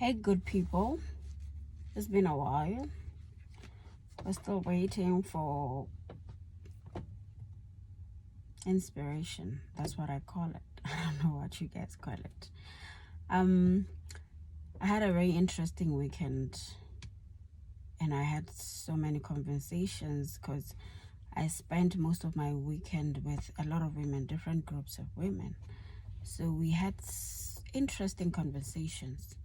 Hey, good people. It's been a while. We're still waiting for inspiration. That's what I call it. I don't know what you guys call it. I had a very interesting weekend, and I had so many conversations because I spent most of my weekend with a lot of women, different groups of women. So we had interesting conversations.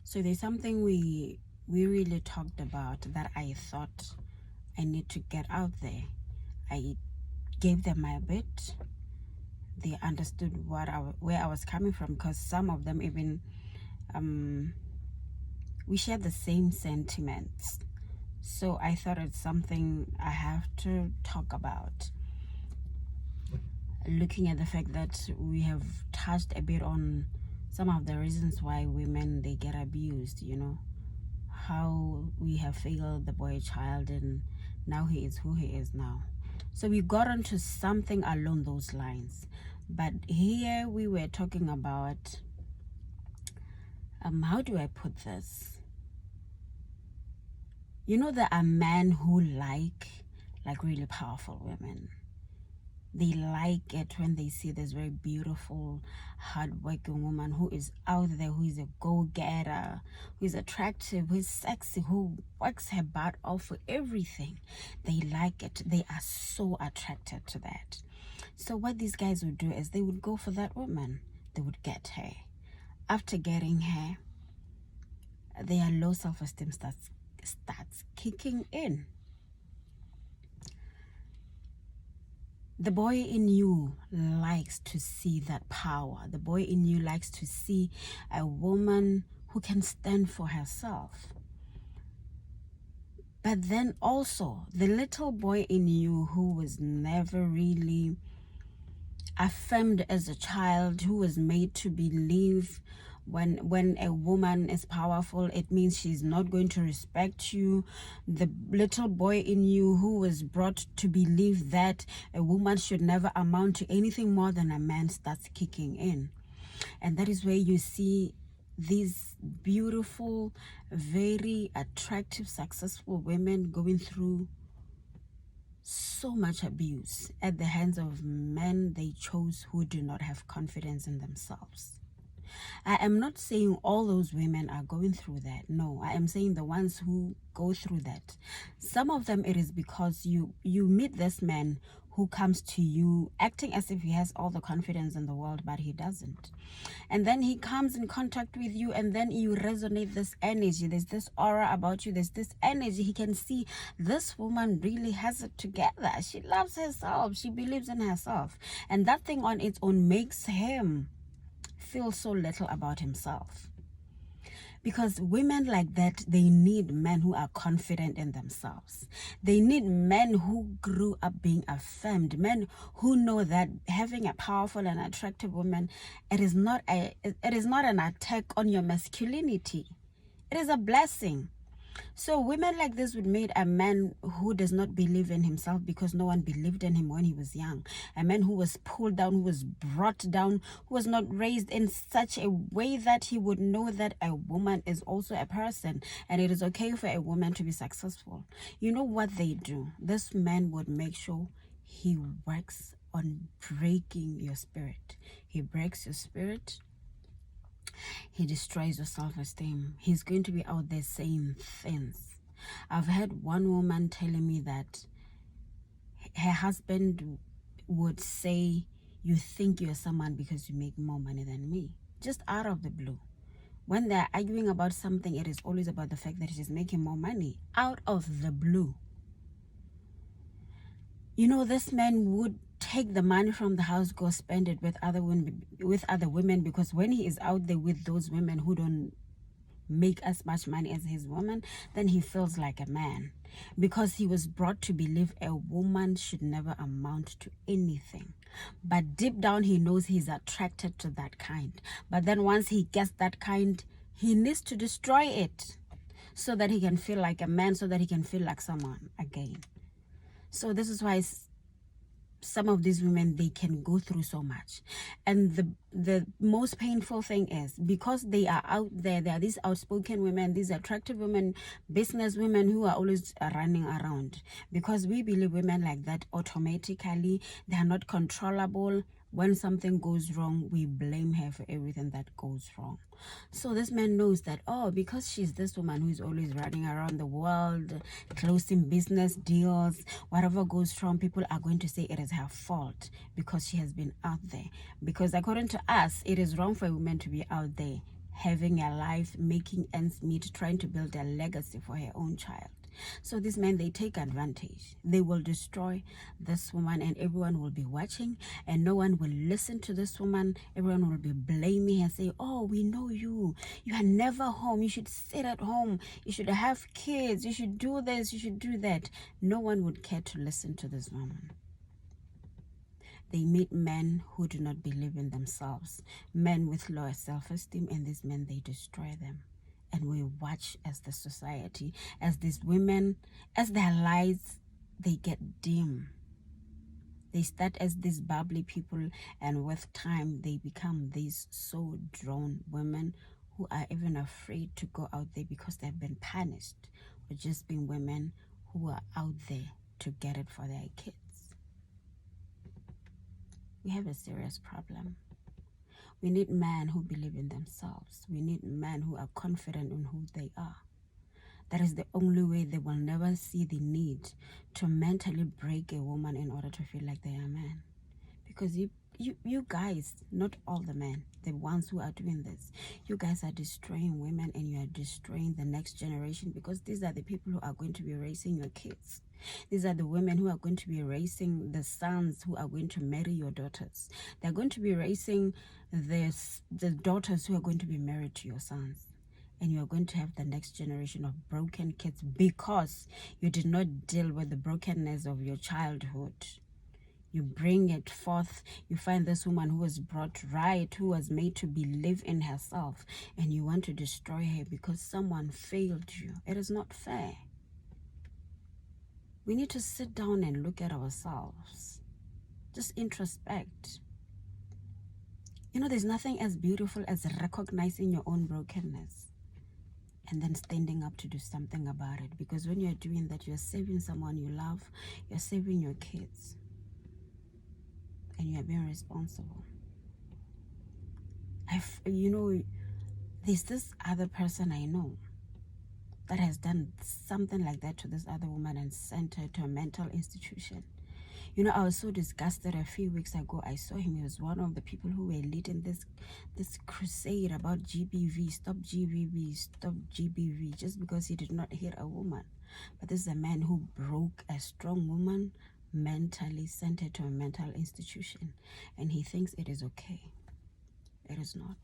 So there's something we really talked about that I thought I need to get out there. I gave them my bit. They understood where I was coming from, because some of them even we share the same sentiments. So I thought it's something I have to talk about. Looking at the fact that we have touched a bit on some of the reasons why women, they get abused, how we have failed the boy child, and now he is who he is now. So we got onto something along those lines. But here we were talking about, how do I put this? There are men who like really powerful women. They like it when they see this very beautiful, hardworking woman who is out there, who is a go-getter, who is attractive, who is sexy, who works her butt off for everything. They like it. They are so attracted to that. So what these guys would do is they would go for that woman. They would get her. After getting her, their low self-esteem starts kicking in. The boy in you likes to see that power. The boy in you likes to see a woman who can stand for herself. But then also, the little boy in you who was never really affirmed as a child, who was made to believe when a woman is powerful, it means she's not going to respect you. The little boy in you who was brought to believe that a woman should never amount to anything more than a man starts kicking in. And that is where you see these beautiful, very attractive, successful women going through so much abuse at the hands of men they chose who do not have confidence in themselves. I am not saying all those women are going through that. No, I am saying the ones who go through that. Some of them, it is because you meet this man who comes to you acting as if he has all the confidence in the world, but he doesn't. And then he comes in contact with you, and then you resonate this energy. There's this aura about you. There's this energy. He can see this woman really has it together. She loves herself. She believes in herself. And that thing on its own makes him feel so little about himself. Because women like that, they need men who are confident in themselves. They need men who grew up being affirmed, men who know that having a powerful and attractive woman, it is not an attack on your masculinity. It is a blessing. So women like this would make a man who does not believe in himself because no one believed in him when he was young. A man who was pulled down, who was brought down, who was not raised in such a way that he would know that a woman is also a person and it is okay for a woman to be successful. You know what they do? This man would make sure he works on breaking your spirit. He breaks your spirit. He destroys your self-esteem. He's going to be out there saying things. I've heard one woman telling me that her husband would say, "You think you're someone because you make more money than me," just out of the blue. When they're arguing about something, it is always about the fact that she's making more money out of the blue. This man would take the money from the house, go spend it with other women, because when he is out there with those women who don't make as much money as his woman, then he feels like a man, because he was brought to believe a woman should never amount to anything. But deep down, he knows he's attracted to that kind. But then once he gets that kind, he needs to destroy it so that he can feel like a man, so that he can feel like someone again. So this is why some of these women, they can go through so much. And the most painful thing is, because they are out there, there are these outspoken women, these attractive women, business women who are always running around, because we believe women like that automatically, they are not controllable. When something goes wrong, we blame her for everything that goes wrong. So this man knows that, oh, because she's this woman who is always running around the world, closing business deals, whatever goes wrong, people are going to say it is her fault because she has been out there. Because according to us, it is wrong for a woman to be out there, having a life, making ends meet, trying to build a legacy for her own child. So these men, they take advantage. They will destroy this woman, and everyone will be watching, and no one will listen to this woman. Everyone will be blaming her, say, oh, we know you. You are never home. You should sit at home. You should have kids. You should do this. You should do that. No one would care to listen to this woman. They meet men who do not believe in themselves, men with lower self-esteem, and these men, they destroy them. And we watch as the society, as these women, as their lives, they get dim. They start as these bubbly people, and with time, they become these so drawn women who are even afraid to go out there because they've been punished for just being women who are out there to get it for their kids. We have a serious problem. We need men who believe in themselves. We need men who are confident in who they are. That is the only way they will never see the need to mentally break a woman in order to feel like they are a man. Because you guys, not all the men, the ones who are doing this, you guys are destroying women, and you are destroying the next generation, because these are the people who are going to be raising your kids. These are the women who are going to be raising the sons who are going to marry your daughters. They're going to be raising the daughters who are going to be married to your sons. And you are going to have the next generation of broken kids because you did not deal with the brokenness of your childhood. You bring it forth. You find this woman who was brought right, who was made to believe in herself, and you want to destroy her because someone failed you. It is not fair. We need to sit down and look at ourselves. Just introspect. You know, there's nothing as beautiful as recognizing your own brokenness and then standing up to do something about it. Because when you're doing that, you're saving someone you love, you're saving your kids, and you're being responsible. You know, there's this other person I know that has done something like that to this other woman and sent her to a mental institution. You know, I was so disgusted a few weeks ago. I saw him. He was one of the people who were leading this crusade about GBV, stop GBV, stop GBV, just because he did not hit a woman. But this is a man who broke a strong woman mentally, sent her to a mental institution, and he thinks it is okay. It is not.